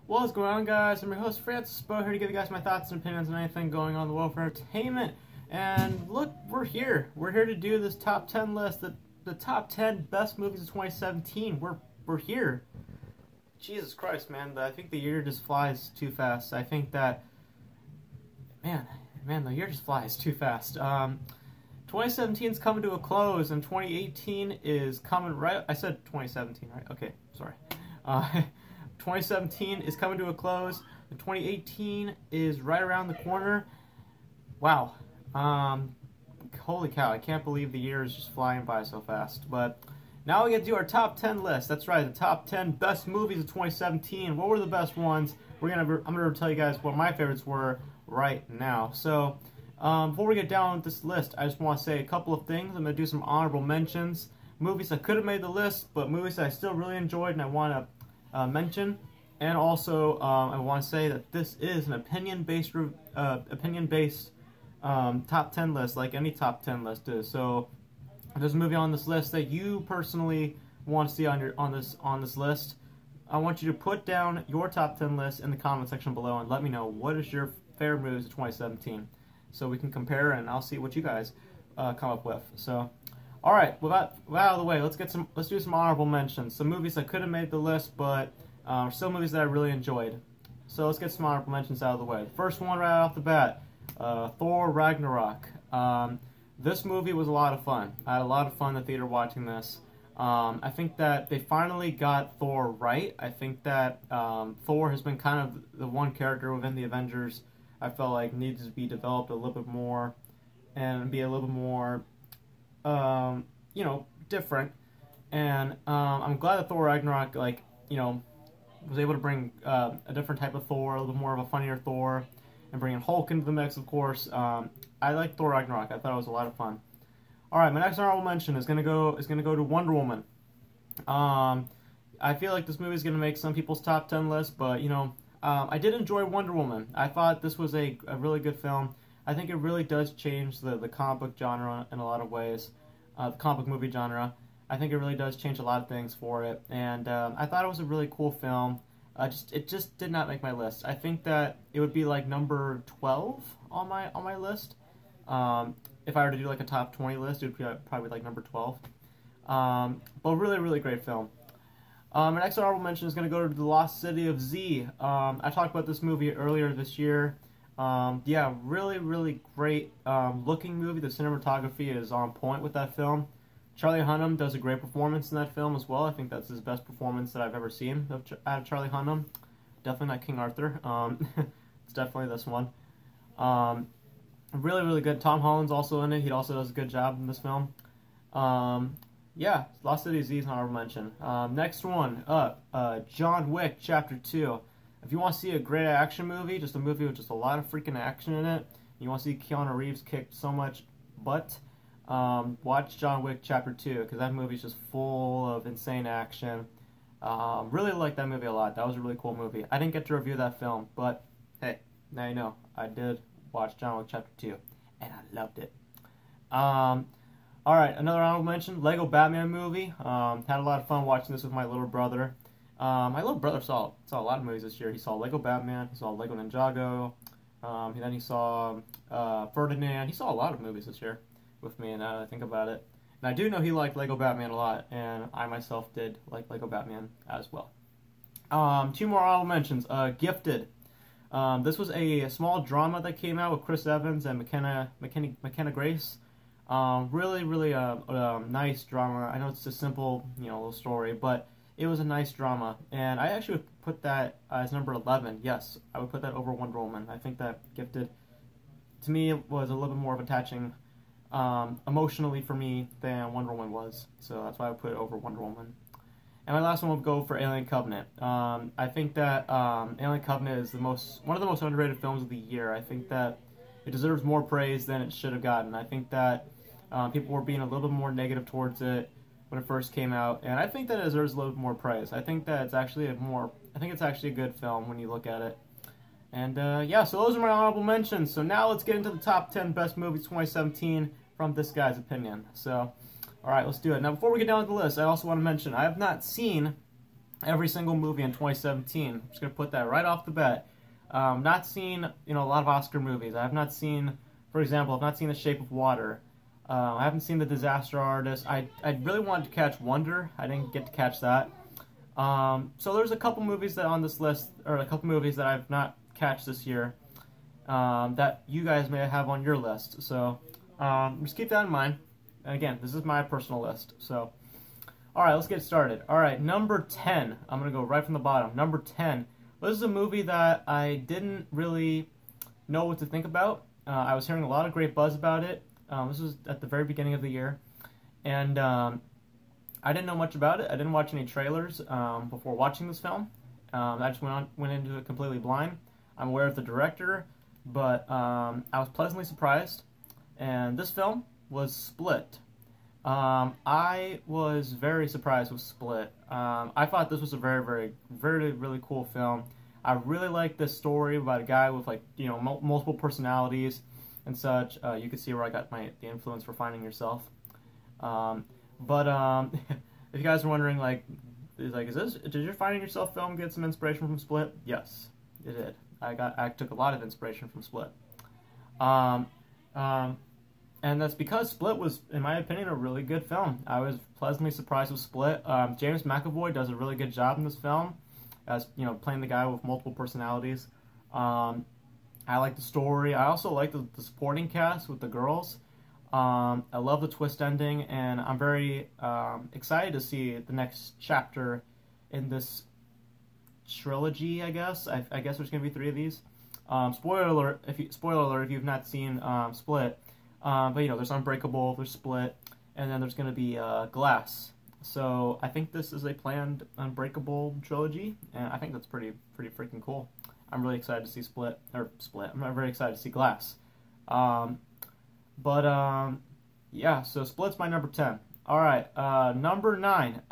What's going on, guys? I'm your host, Francis Beau, here to give you guys my thoughts and opinions on anything going on in the world of entertainment. And look, we're here. We're here to do this top 10 list, the top 10 best movies of 2017. We're here. Jesus Christ, man. I think the year just flies too fast. I think that, man, the year just flies too fast. 2017 is coming to a close, and 2018 is coming right... I said 2017, right? Okay, sorry. 2017 is coming to a close, and 2018 is right around the corner. Wow. Holy cow, I can't believe the year is just flying by so fast. But now we get to do our top 10 list. That's right, the top 10 best movies of 2017. What were the best ones? I'm gonna tell you guys what my favorites were right now. So, before we get down with this list, I just want to say a couple of things. I'm gonna do some honorable mentions. Movies that could have made the list, but movies that I still really enjoyed and I want to mention. And also, I want to say that this is an opinion-based top 10 list, like any top 10 list is. So, if there's a movie on this list that you personally want to see on this list, I want you to put down your top 10 list in the comment section below and let me know what is your favorite movies of 2017, so we can compare and I'll see what you guys come up with. So, all right, with that out of the way, let's do some honorable mentions. Some movies that could have made the list, but still movies that I really enjoyed. So let's get some honorable mentions out of the way. The first one right off the bat, Thor Ragnarok. This movie was a lot of fun. I had a lot of fun in the theater watching this. I think that they finally got Thor right. I think that Thor has been kind of the one character within the Avengers I felt like needs to be developed a little bit more and be a little bit more, different. And I'm glad that Thor Ragnarok, was able to bring a different type of Thor, a little bit more of a funnier Thor, and bringing Hulk into the mix, of course. I like Thor Ragnarok. I thought it was a lot of fun. All right, my next honorable mention is gonna go to Wonder Woman. I feel like this movie is gonna make some people's top 10 list, but I did enjoy Wonder Woman. I thought this was a really good film. I think it really does change the comic book genre in a lot of ways, the comic book movie genre. I think it really does change a lot of things for it, and I thought it was a really cool film. It just did not make my list. I think that it would be like number 12 on my list. If I were to do like a top 20 list, it would be probably like number 12. But really, really great film. My next honorable mention is going to go to The Lost City of Z. I talked about this movie earlier this year. Yeah, really, really great looking movie. The cinematography is on point with that film. Charlie Hunnam does a great performance in that film as well. I think that's his best performance that I've ever seen out of Charlie Hunnam. Definitely not King Arthur. It's definitely this one. Really, really good. Tom Holland's also in it. He also does a good job in this film. Yeah, Lost City of Z is an honorable mention. Next one up, John Wick Chapter 2. If you want to see a great action movie, just a movie with just a lot of freaking action in it, you want to see Keanu Reeves kick so much butt, watch John Wick Chapter 2, because that movie is just full of insane action. Really liked that movie a lot. That was a really cool movie. I didn't get to review that film, but hey, now you know. I did watch John Wick Chapter 2, and I loved it. Alright, another honorable mention, Lego Batman movie. Had a lot of fun watching this with my little brother. My little brother saw a lot of movies this year. He saw Lego Batman, he saw Lego Ninjago, then he saw Ferdinand. He saw a lot of movies this year with me, and now that I think about it. And I do know he liked Lego Batman a lot, and I myself did like Lego Batman as well. Two more honorable mentions. Gifted. This was a small drama that came out with Chris Evans and McKenna Grace. Really, really nice drama. I know it's a simple, little story, but it was a nice drama, and I actually would put that as number 11. Yes, I would put that over Wonder Woman. I think that Gifted, to me, was a little bit more of attaching emotionally for me than Wonder Woman was, so that's why I would put it over Wonder Woman. And my last one would go for Alien Covenant. I think that Alien Covenant is one of the most underrated films of the year. I think that it deserves more praise than it should have gotten. I think that people were being a little bit more negative towards it when it first came out, and I think that it deserves a little bit more praise. I think that it's actually a good film when you look at it. And yeah, so those are my honorable mentions. So now let's get into the top 10 best movies 2017 from this guy's opinion. So, all right, let's do it. Now, before we get down to the list, I also want to mention I have not seen every single movie in 2017. I'm just gonna put that right off the bat. Not seen, a lot of Oscar movies. I have not seen, for example, I've not seen The Shape of Water. I haven't seen The Disaster Artist. I really wanted to catch Wonder. I didn't get to catch that. So there's a couple movies that on this list, or a couple movies that I've not catched this year, that you guys may have on your list. So just keep that in mind. And again, this is my personal list. So, all right, let's get started. All right, number 10. I'm gonna go right from the bottom. Number 10. This is a movie that I didn't really know what to think about. I was hearing a lot of great buzz about it. This was at the very beginning of the year, and I didn't know much about it. I didn't watch any trailers before watching this film. I just went into it completely blind. I'm aware of the director, but I was pleasantly surprised. And this film was Split. I was very surprised with Split. I thought this was a very, very, really cool film. I really liked this story about a guy with multiple personalities and such. You can see where I got the influence for Finding Yourself. But if you guys are wondering, did your Finding Yourself film get some inspiration from Split? Yes, it did. I took a lot of inspiration from Split. And that's because Split was, in my opinion, a really good film. I was pleasantly surprised with Split. James McAvoy does a really good job in this film, as playing the guy with multiple personalities. I like the story. I also like the supporting cast with the girls. I love the twist ending, and I'm very excited to see the next chapter in this trilogy. I guess there's gonna be 3 of these. Spoiler alert if you've not seen Split. But there's Unbreakable, there's Split, and then there's gonna be Glass. So I think this is a planned Unbreakable trilogy, and I think that's pretty freaking cool. I'm really excited to see Split. I'm very excited to see Glass. Yeah, so Split's my number 10. Alright, number 9.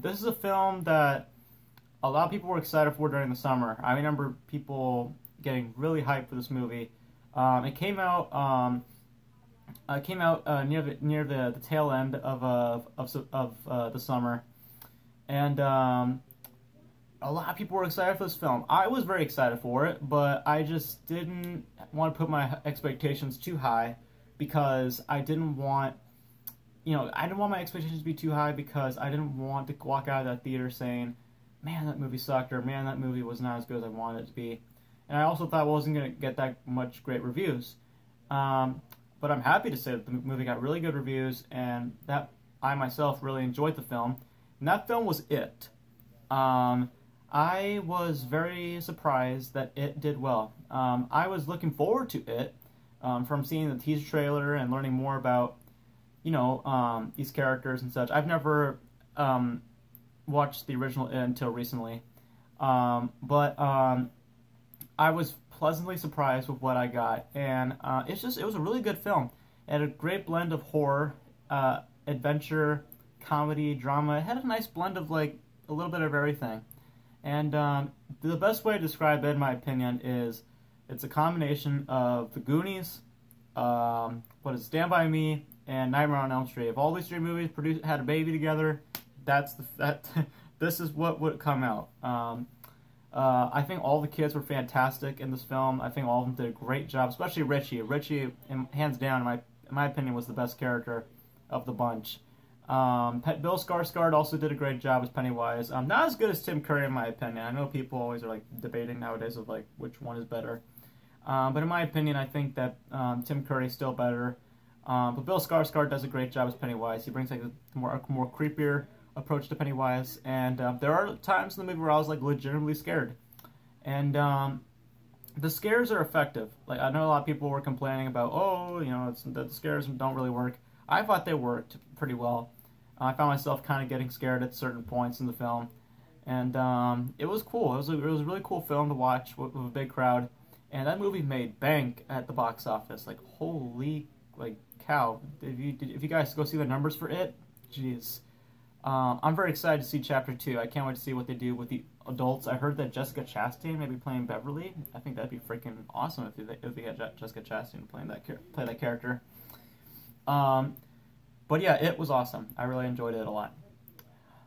This is a film that a lot of people were excited for during the summer. I remember people getting really hyped for this movie. It came out near the tail end of the summer, and a lot of people were excited for this film. I was very excited for it, but I just didn't want to put my expectations too high, because I didn't want my expectations to be too high, because I didn't want to walk out of that theater saying, man, that movie sucked, or man, that movie was not as good as I wanted it to be. And I also thought I wasn't going to get that much great reviews. But I'm happy to say that the movie got really good reviews, and that I myself really enjoyed the film. And that film was It. I was very surprised that It did well. I was looking forward to It from seeing the teaser trailer and learning more about, these characters and such. I've never watched the original It until recently. But I was pleasantly surprised with what I got, and it was a really good film. It had a great blend of horror, adventure, comedy, drama. It had a nice blend of a little bit of everything. And the best way to describe it, in my opinion, is it's a combination of The Goonies, Stand By Me, and Nightmare on Elm Street. If all these 3 movies had a baby together, this is what would come out. I think all the kids were fantastic in this film. I think all of them did a great job, especially Richie. Richie, hands down, in my opinion, was the best character of the bunch. Bill Skarsgård also did a great job as Pennywise. Not as good as Tim Curry, in my opinion. I know people always are debating nowadays of which one is better. But in my opinion, I think that Tim Curry is still better. But Bill Skarsgård does a great job as Pennywise. He brings a more creepier approach to Pennywise, and there are times in the movie where I was legitimately scared, and the scares are effective. I know a lot of people were complaining about, the scares don't really work. I thought they worked pretty well. I found myself kind of getting scared at certain points in the film, and it was cool. It was a really cool film to watch with a big crowd, and that movie made bank at the box office. Holy cow! If you guys go see the numbers for it, jeez. I'm very excited to see Chapter 2. I can't wait to see what they do with the adults. I heard that Jessica Chastain may be playing Beverly. I think that'd be freaking awesome if they had Jessica Chastain play that character. But yeah, it was awesome. I really enjoyed it a lot.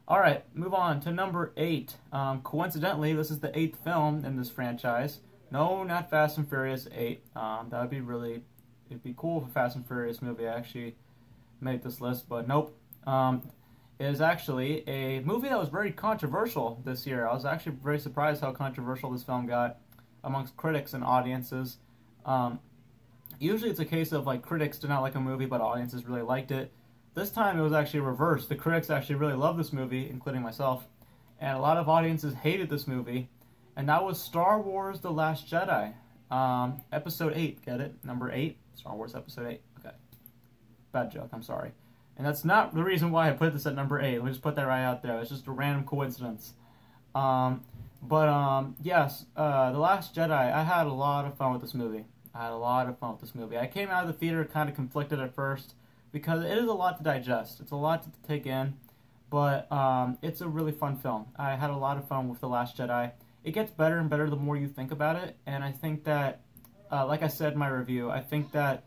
All right, move on to number 8. Coincidentally, this is the 8th film in this franchise. No, not Fast and Furious 8. That would be really, it'd be cool if a Fast and Furious movie actually made this list, but nope. It is actually a movie that was very controversial this year. I was actually very surprised how controversial this film got amongst critics and audiences. Usually it's a case of like critics did not like a movie, but audiences really liked it. This time it was actually reversed. The critics actually really loved this movie, including myself, and a lot of audiences hated this movie, and that was Star Wars: The Last Jedi, Episode 8. Get it? Number 8, Star Wars Episode 8. Okay, bad joke. I'm sorry. And that's not the reason why I put this at number 8. Let me just put that right out there. It's just a random coincidence. Yes, The Last Jedi, I had a lot of fun with this movie. I came out of the theater kind of conflicted at first because it is a lot to digest. It's a lot to take in, but it's a really fun film. I had a lot of fun with The Last Jedi. It gets better and better the more you think about it, and I think that, like I said in my review, I think that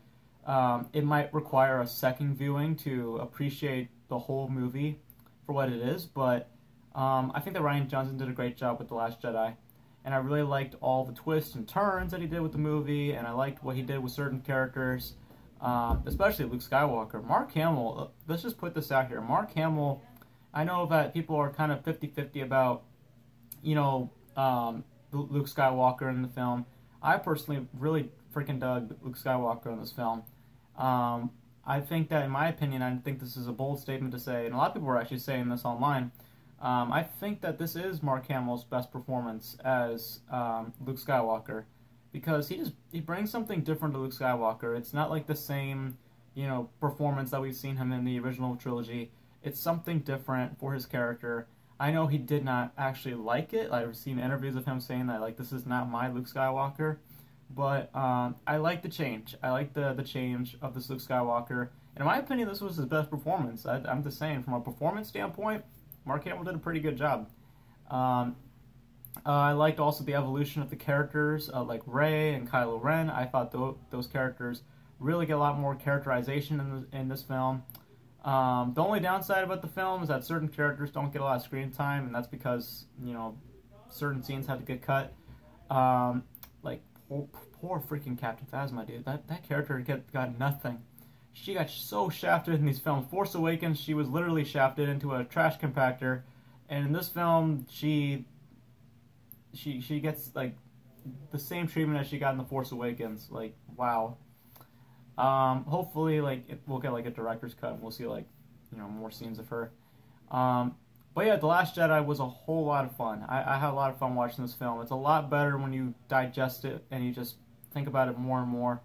it might require a second viewing to appreciate the whole movie for what it is, but I think that Rian Johnson did a great job with The Last Jedi, and I really liked all the twists and turns that he did with the movie, and I liked what he did with certain characters, especially Luke Skywalker. Mark Hamill, let's just put this out here. Mark Hamill, I know that people are kind of 50-50 about, Luke Skywalker in the film. I personally really freaking dug Luke Skywalker in this film. I think that, in my opinion, I think this is a bold statement to say, and a lot of people are actually saying this online. I think that this is Mark Hamill's best performance as Luke Skywalker, because he brings something different to Luke Skywalker. It's not like the same, performance that we've seen him in the original trilogy. It's something different for his character. I know he did not actually like it. I've seen interviews of him saying that, like, this is not my Luke Skywalker. But I like the change. I like the change of this Luke Skywalker. And in my opinion, this was his best performance. I'm just saying, from a performance standpoint, Mark Hamill did a pretty good job. I liked also the evolution of the characters, like Rey and Kylo Ren. I thought those characters really get a lot more characterization in this film. The only downside about the film is that certain characters don't get a lot of screen time, and that's because, certain scenes had to get cut. Like, poor freaking Captain Phasma, dude. That character got nothing. She got so shafted in these films. Force Awakens, she was literally shafted into a trash compactor, and in this film, she gets like the same treatment as she got in The Force Awakens. Like, wow. Hopefully, like, we'll get like a director's cut, and we'll see like, more scenes of her. But yeah, The Last Jedi was a whole lot of fun. I had a lot of fun watching this film. It's a lot better when you digest it and you just think about it more and more.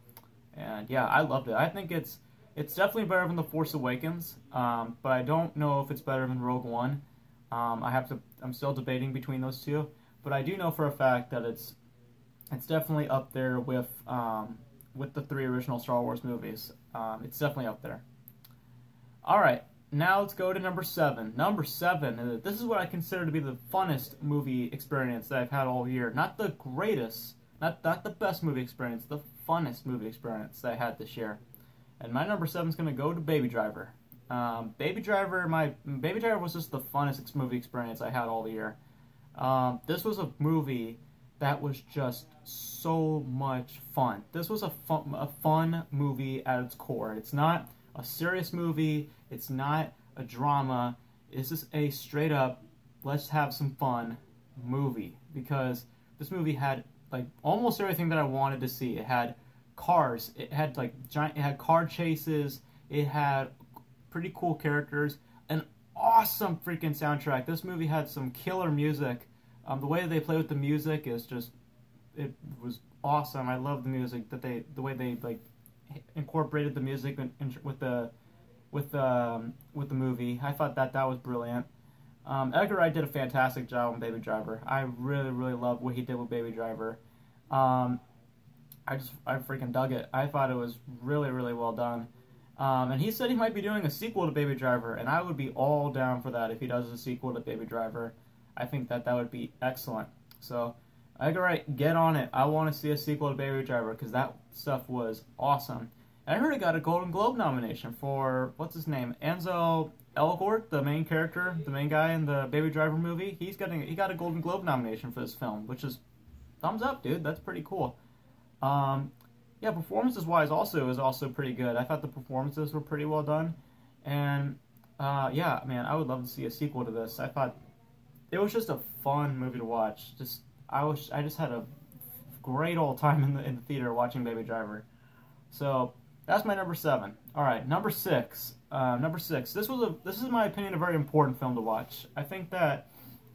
And yeah, I loved it. I think it's definitely better than The Force Awakens, but I don't know if it's better than Rogue One. I'm still debating between those two, but I do know for a fact that it's definitely up there with the 3 original Star Wars movies. It's definitely up there. All right. Now let's go to number 7. Number 7, this is what I consider to be the funnest movie experience that I've had all year. Not the greatest, not the best movie experience, the funnest movie experience that I had this year. And my number 7 is going to go to Baby Driver. Baby Driver was just the funnest movie experience I had all the year. This was a movie that was just so much fun. This was a fun movie at its core. It's not a serious movie. It's not a drama. It's just a straight up, let's have some fun movie. Because this movie had like almost everything that I wanted to see. It had cars. It had like it had car chases. It had pretty cool characters. An awesome freaking soundtrack. This movie had some killer music. The way they play with the music is just, it was awesome. I love the music the way they like incorporated the music with the movie. I thought that was brilliant. Edgar Wright did a fantastic job on Baby Driver. I really loved what he did with Baby Driver. I freaking dug it. I thought it was really well done. And he said he might be doing a sequel to Baby Driver, and I would be all down for that if he does a sequel to Baby Driver. I think that would be excellent. So, Edgar Wright, get on it. I want to see a sequel to Baby Driver because that stuff was awesome. And I heard it got a Golden Globe nomination for, what's his name? Enzo Elgort, the main character, the main guy in the Baby Driver movie, he got a Golden Globe nomination for this film, which is thumbs up, dude. That's pretty cool. Yeah, performances wise, also is also pretty good. I thought the performances were pretty well done, and yeah, man, I would love to see a sequel to this. I thought it was just a fun movie to watch. I just had a great old time in the theater watching Baby Driver. So that's my number 7. All right, number 6. Number 6. This is in my opinion a very important film to watch. I think that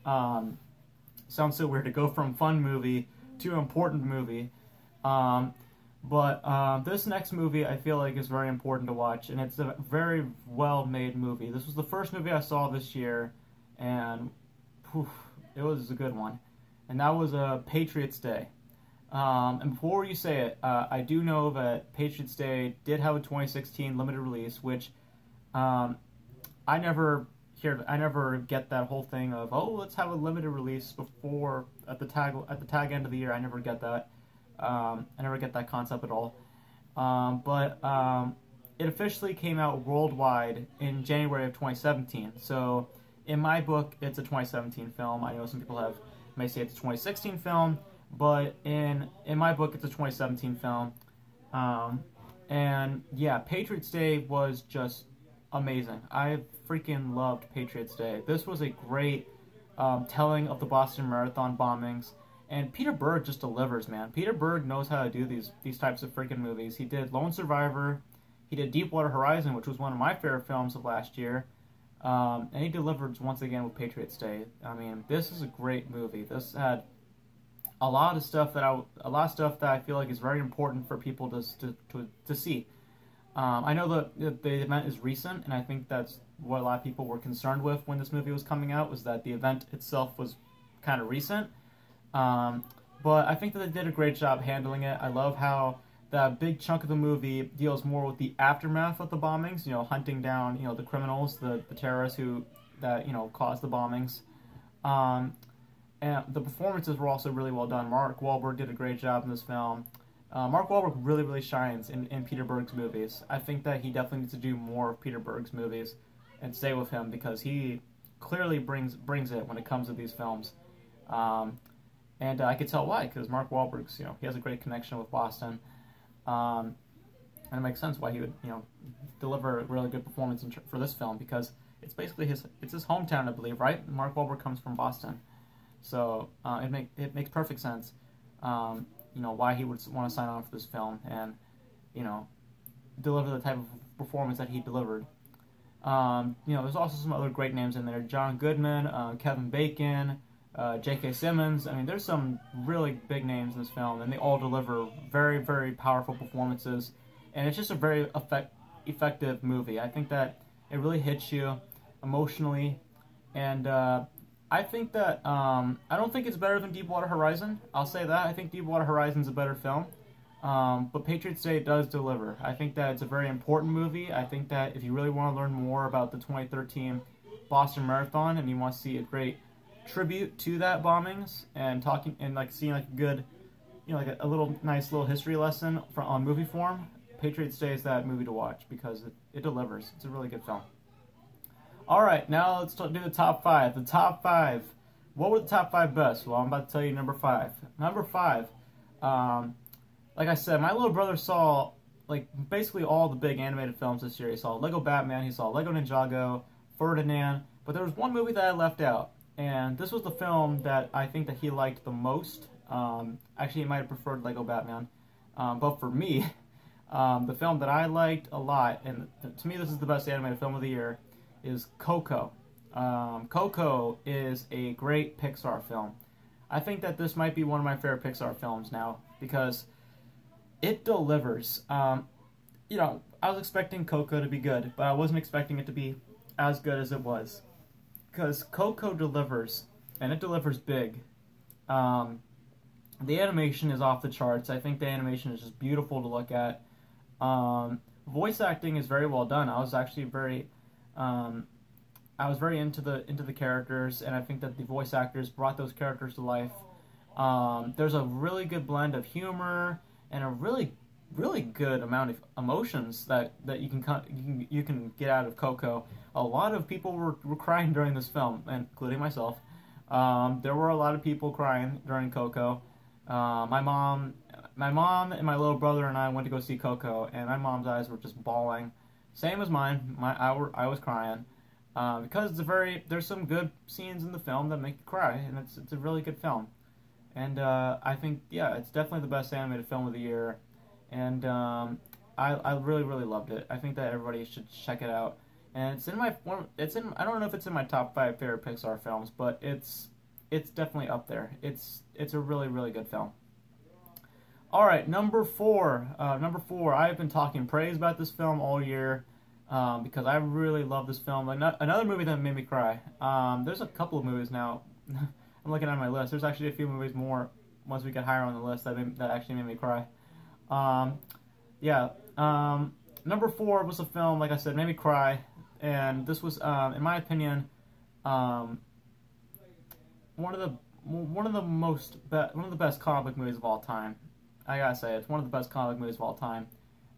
sounds so weird to go from fun movie to important movie. But this next movie I feel like is very important to watch, and it's a very well-made movie. This was the first movie I saw this year, and whew, it was a good one. And that was Patriots Day. And before you say it, I do know that Patriots Day did have a 2016 limited release, which I never get that whole thing of, oh, let's have a limited release before at the tag end of the year. I never get that. I never get that concept at all. But it officially came out worldwide in January of 2017. So in my book, it's a 2017 film. I know some people may say it's a 2016 film, but in my book, it's a 2017 film. And yeah, Patriots Day was just amazing. I freaking loved Patriots Day. This was a great telling of the Boston Marathon bombings. And Peter Berg just delivers, man. Peter Berg knows how to do these types of freaking movies. He did Lone Survivor. He did Deepwater Horizon, which was one of my favorite films of last year. And he delivered once again with Patriots Day. I mean, this is a great movie. This had a lot of stuff that I feel like is very important for people to see. I know that the event is recent, and I think that's what a lot of people were concerned with when this movie was coming out, was that the event itself was kind of recent. But I think that they did a great job handling it. I love how that big chunk of the movie deals more with the aftermath of the bombings, hunting down, the criminals, the terrorists that caused the bombings. And the performances were also really well done. Mark Wahlberg did a great job in this film. Mark Wahlberg really, really shines in Peter Berg's movies. I think that he definitely needs to do more of Peter Berg's movies and stay with him, because he clearly brings it when it comes to these films. And I could tell why, because Mark Wahlberg's, he has a great connection with Boston. And it makes sense why he would, deliver a really good performance for this film, because it's basically his hometown, I believe, right? Mark Wahlberg comes from Boston. So it makes perfect sense, why he would want to sign on for this film and, deliver the type of performance that he delivered. There's also some other great names in there. John Goodman, Kevin Bacon, J.K. Simmons. I mean, there's some really big names in this film, and they all deliver very, very powerful performances. And it's just a very effective movie. I think that it really hits you emotionally, and I think that I don't think it's better than Deepwater Horizon. I'll say that. I think Deepwater Horizon's a better film. But Patriots Day does deliver. I think that it's a very important movie. I think that if you really want to learn more about the 2013 Boston Marathon and you want to see a great tribute to that bombings and seeing like a good, like a little nice little history lesson on movie form, Patriots Day is that movie to watch, because it delivers. It's a really good film. All right, now let's do the top 5. The top 5. What were the top 5 best? Well, I'm about to tell you number 5. Number 5. Like I said, my little brother saw basically all the big animated films this year. He saw Lego Batman, he saw Lego Ninjago, Ferdinand, but there was one movie that I left out, and this was the film that I think that he liked the most. Actually, he might have preferred Lego Batman, but for me, the film that I liked a lot, and to me this is the best animated film of the year, is Coco. Coco is a great Pixar film. I think that this might be one of my favorite Pixar films now, because it delivers. I was expecting Coco to be good, but I wasn't expecting it to be as good as it was. Because Coco delivers, and it delivers big. The animation is off the charts. I think the animation is just beautiful to look at. Voice acting is very well done. I was actually very into the characters, and I think that the voice actors brought those characters to life. There's a really good blend of humor and a really really good amount of emotions that you can get out of Coco. A lot of people were crying during this film, including myself. There were a lot of people crying during Coco. My mom and my little brother and I went to go see Coco, and my mom's eyes were just bawling. Same as mine. I was crying because there's some good scenes in the film that make you cry, and it's a really good film. And I think, yeah, it's definitely the best animated film of the year. And I really, really loved it. I think that everybody should check it out. And I don't know if it's in my top 5 favorite Pixar films, but it's definitely up there. It's a really, really good film. All right, number four. I've been talking praise about this film all year because I really love this film. Another movie that made me cry. There's a couple of movies now. I'm looking at my list. There's actually a few movies more once we get higher on the list that actually made me cry. Number 4 was a film, like I said, made me cry, and this was, in my opinion, one of the best comic book movies of all time. I gotta say, it's one of the best comic movies of all time,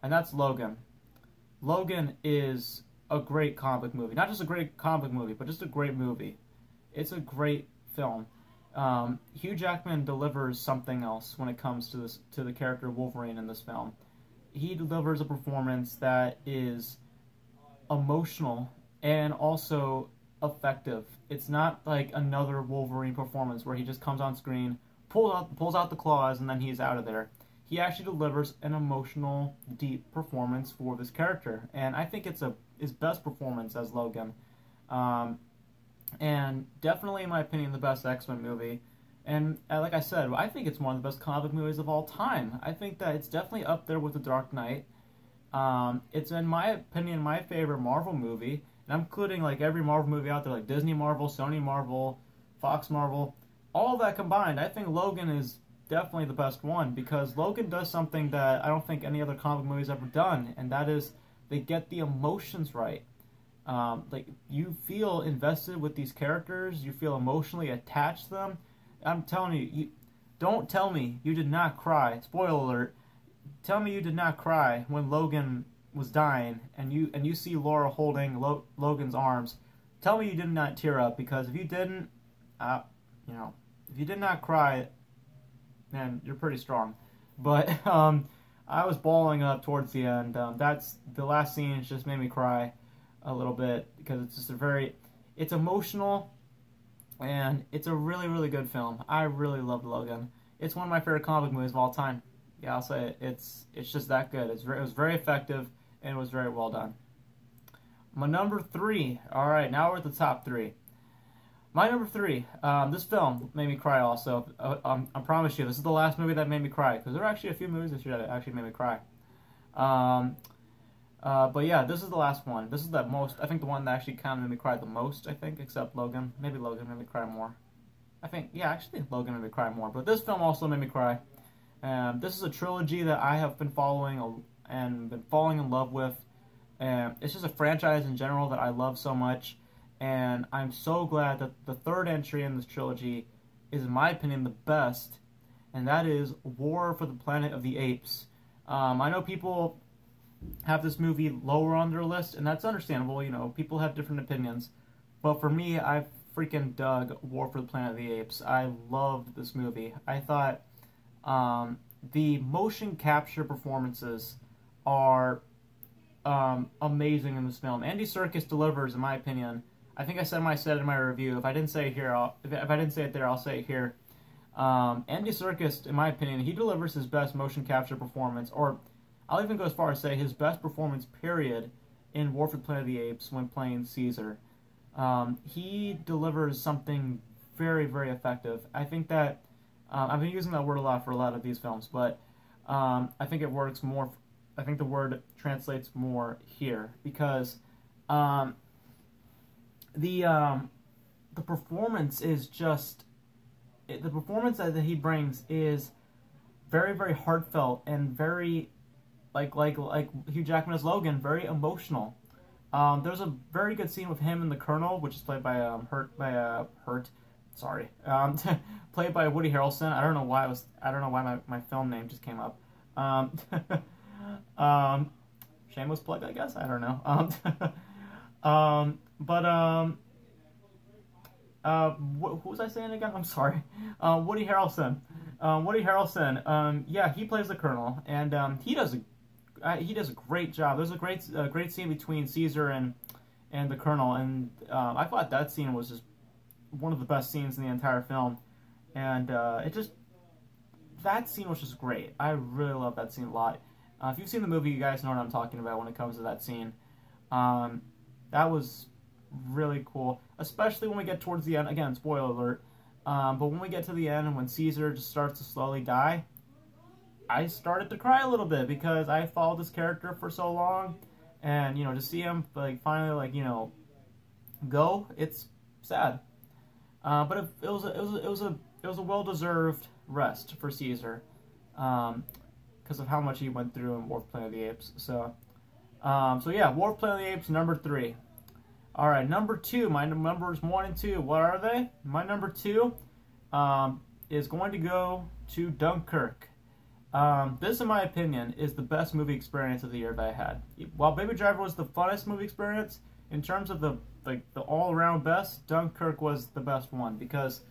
and that's Logan. Logan is a great comic movie. Not just a great comic movie, but just a great movie. It's a great film. Hugh Jackman delivers something else when it comes to the character of Wolverine in this film. He delivers a performance that is emotional and also effective. It's not like another Wolverine performance where he just comes on screen, pulls out the claws, and then he's out of there. He actually delivers an emotional, deep performance for this character, and I think it's his best performance as Logan. And definitely, in my opinion, the best X-Men movie. And like I said, I think it's one of the best comic movies of all time. I think that it's definitely up there with The Dark Knight. It's, in my opinion, my favorite Marvel movie. And I'm including like every Marvel movie out there, like Disney Marvel, Sony Marvel, Fox Marvel. All of that combined, I think Logan is definitely the best one, because Logan does something that I don't think any other comic movie's ever done, and that is they get the emotions right. Like, you feel invested with these characters, you feel emotionally attached to them. I'm telling you, don't tell me you did not cry. Spoiler alert. Tell me you did not cry when Logan was dying, and you see Laura holding Logan's arms. Tell me you did not tear up, because if you didn't, if you did not cry, man, you're pretty strong. But I was bawling up towards the end. That's the last scene. Just made me cry a little bit, because it's just it's emotional, and it's a really, really good film. I really loved Logan. It's one of my favorite comic movies of all time. Yeah, I'll say it. It's just that good. It was very effective, and it was very well done. My number 3. All right, now we're at the top 3. My number 3. This film made me cry also. I promise you, this is the last movie that made me cry, because there are actually a few movies this year that actually made me cry. But yeah, this is the last one. This is the most, I think, the one that actually kind of made me cry the most, I think, except Logan. Maybe Logan made me cry more. I think, yeah, actually, Logan made me cry more. But this film also made me cry. This is a trilogy that I have been following and been falling in love with. It's just a franchise in general that I love so much. And I'm so glad that the third entry in this trilogy is, in my opinion, the best. And that is War for the Planet of the Apes. I know people have this movie lower on their list, and that's understandable. You know, people have different opinions. But for me, I freaking dug War for the Planet of the Apes. I loved this movie. I thought the motion capture performances are amazing in this film. Andy Serkis delivers, in my opinion. I think I said it in my review. If I didn't say it here, if I didn't say it there, I'll say it here. Andy Serkis, in my opinion, he delivers his best motion capture performance, or I'll even go as far as say his best performance, period, in War for the Planet of the Apes when playing Caesar. He delivers something very, very effective. I think that I've been using that word a lot for a lot of these films, but I think it works more. I think the word translates more here, because the performance is just the performance that he brings is very, very heartfelt and very like Hugh Jackman as Logan, very emotional. There's a very good scene with him and the Colonel, which is played by played by Woody Harrelson. I don't know why my film name just came up. um, shameless plug, I guess. I don't know. But who was I saying again? I'm sorry. Woody Harrelson. Woody Harrelson. Yeah, he plays the Colonel, and he does a great job. There's a great scene between Caesar and the Colonel, and I thought that scene was just one of the best scenes in the entire film, and that scene was just great. I really love that scene a lot. If you've seen the movie, you guys know what I'm talking about when it comes to that scene. That was really cool, especially when we get towards the end. Again, spoiler alert. But when we get to the end and when Caesar just starts to slowly die, I started to cry a little bit because I followed this character for so long, and to see him like finally go, it's sad. But it was a well-deserved rest for Caesar, because of how much he went through in War of Planet of the Apes. So yeah, War of Planet of the Apes number 3. All right, number 2. My numbers 1 and 2. What are they? My number 2 is going to go to Dunkirk. This, in my opinion, is the best movie experience of the year that I had. While Baby Driver was the funnest movie experience, in terms of the all-around best, Dunkirk was the best one, because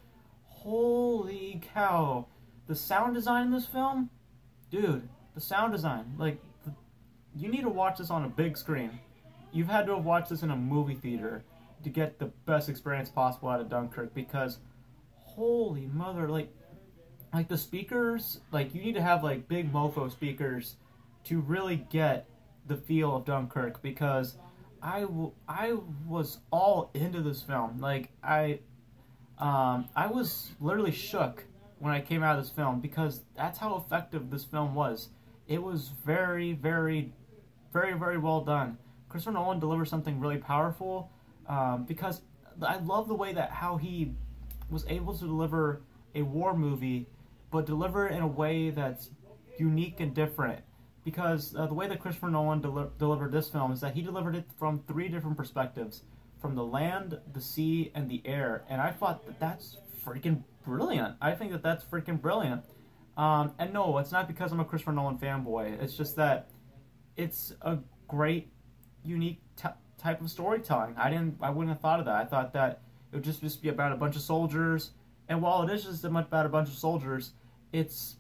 holy cow, the sound design in this film, dude, the sound design, you need to watch this on a big screen. You've had to have watched this in a movie theater to get the best experience possible out of Dunkirk, because holy mother, like the speakers, you need to have big mofo speakers to really get the feel of Dunkirk, because I was all into this film. I was literally shook when I came out of this film, because that's how effective this film was. It was very, very, very, very well done. Christopher Nolan delivers something really powerful, because I love the way that how he was able to deliver a war movie, but deliver it in a way that's unique and different. Because the way that Christopher Nolan delivered this film is that he delivered it from 3 different perspectives, from the land, the sea, and the air. And I thought that that's freaking brilliant. I think that that's freaking brilliant. And no, it's not because I'm a Christopher Nolan fanboy. It's just that it's a great, unique type of storytelling. I wouldn't have thought of that. I thought that it would just be about a bunch of soldiers. And while it is just about a bunch of soldiers, it's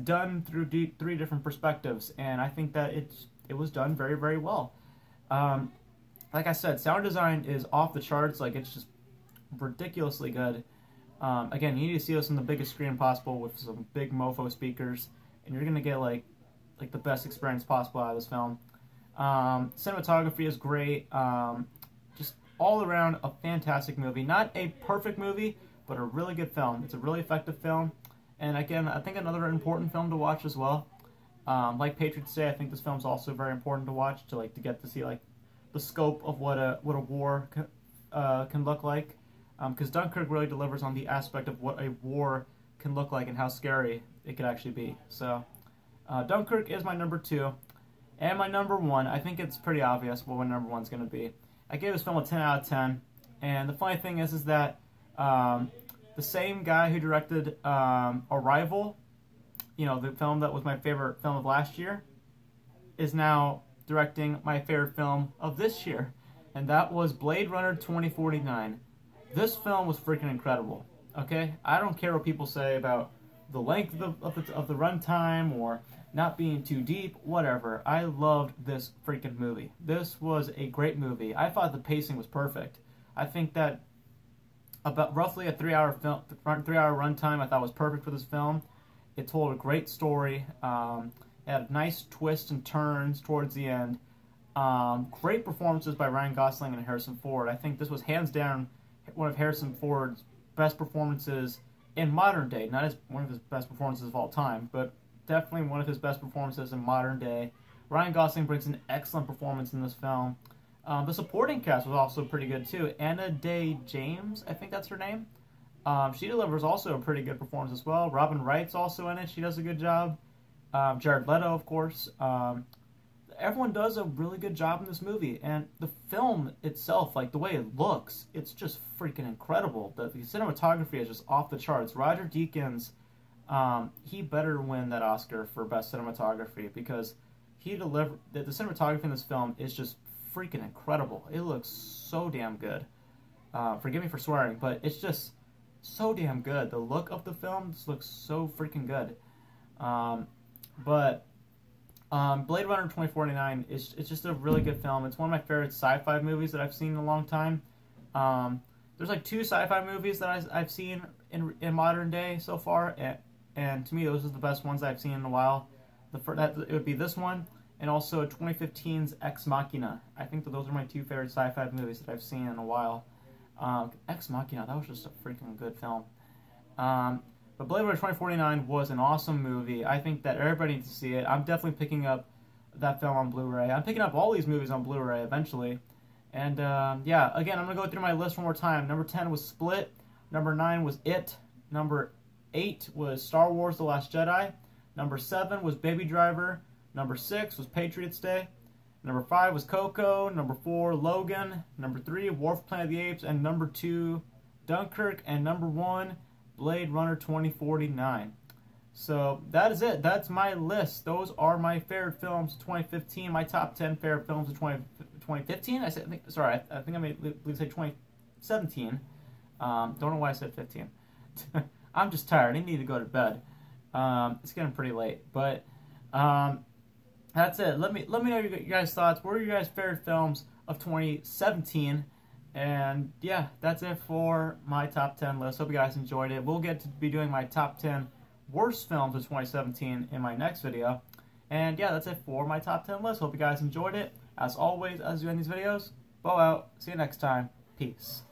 done through 3 different perspectives, and I think that it was done very, very well. Like I said, sound design is off the charts. It's just ridiculously good. Again, you need to see this on the biggest screen possible with some big mofo speakers, and you're gonna get the best experience possible out of this film. Cinematography is great. Just all around a fantastic movie. Not a perfect movie, but a really good film. It's a really effective film. And again, I think another important film to watch as well. Like Patriots Day, I think this film's also very important to watch to get to see the scope of what a war can look like. Because Dunkirk really delivers on the aspect of what a war can look like and how scary it could actually be. So Dunkirk is my number 2, and my number 1. I think it's pretty obvious what my number 1 is going to be. I gave this film a 10 out of 10, and the funny thing is that the same guy who directed Arrival, the film that was my favorite film of last year, is now directing my favorite film of this year, and that was Blade Runner 2049. This film was freaking incredible. Okay, I don't care what people say about the length of the runtime or not being too deep, whatever. I loved this freaking movie. This was a great movie. I thought the pacing was perfect. I think that about roughly a 3-hour runtime I thought was perfect for this film. It told a great story. It had nice twists and turns towards the end. Great performances by Ryan Gosling and Harrison Ford. I think this was hands down one of Harrison Ford's best performances in modern day. Not as one of his best performances of all time, but definitely one of his best performances in modern day. Ryan Gosling brings an excellent performance in this film. The supporting cast was also pretty good too. Anna Day James, I think that's her name. She delivers also a pretty good performance as well. Robin Wright's also in it. She does a good job. Jared Leto, of course. Everyone does a really good job in this movie. And the film itself, the way it looks, it's just freaking incredible. The cinematography is just off the charts. Roger Deakins, he better win that Oscar for Best Cinematography, because he delivered. The cinematography in this film is just freaking incredible. It looks so damn good. Forgive me for swearing, but it's just so damn good. The look of the film just looks so freaking good. Blade Runner 2049 it's just a really good film. It's one of my favorite sci-fi movies that I've seen in a long time. There's like 2 sci-fi movies that I've seen in modern day so far, and to me those are the best ones I've seen in a while. It would be this one, and also 2015's Ex Machina. I think that those are my 2 favorite sci-fi movies that I've seen in a while. Ex Machina, that was just a freaking good film. But Blade Runner 2049 was an awesome movie. I think that everybody needs to see it. I'm definitely picking up that film on Blu-ray. I'm picking up all these movies on Blu-ray eventually. And yeah, again, I'm going to go through my list one more time. Number 10 was Split. Number 9 was It. Number 8 was Star Wars: The Last Jedi. Number 7 was Baby Driver. Number 6 was Patriots Day. Number 5 was Coco. Number 4, Logan. Number 3, War for Planet of the Apes. And number 2, Dunkirk. And number 1, Blade Runner 2049. So that is it. That's my list. Those are my favorite films of 2015. My top 10 favorite films of 2015. I think I may say 2017. Don't know why I said 15. I'm just tired. I need to go to bed. It's getting pretty late, but that's it. Let me know your guys' thoughts. What are your guys' favorite films of 2017? And yeah, that's it for my top 10 list. Hope you guys enjoyed it. We'll get to be doing my top 10 worst films of 2017 in my next video. And yeah, that's it for my top 10 list. Hope you guys enjoyed it. As always, as you end these videos, Beau out. See you next time. Peace.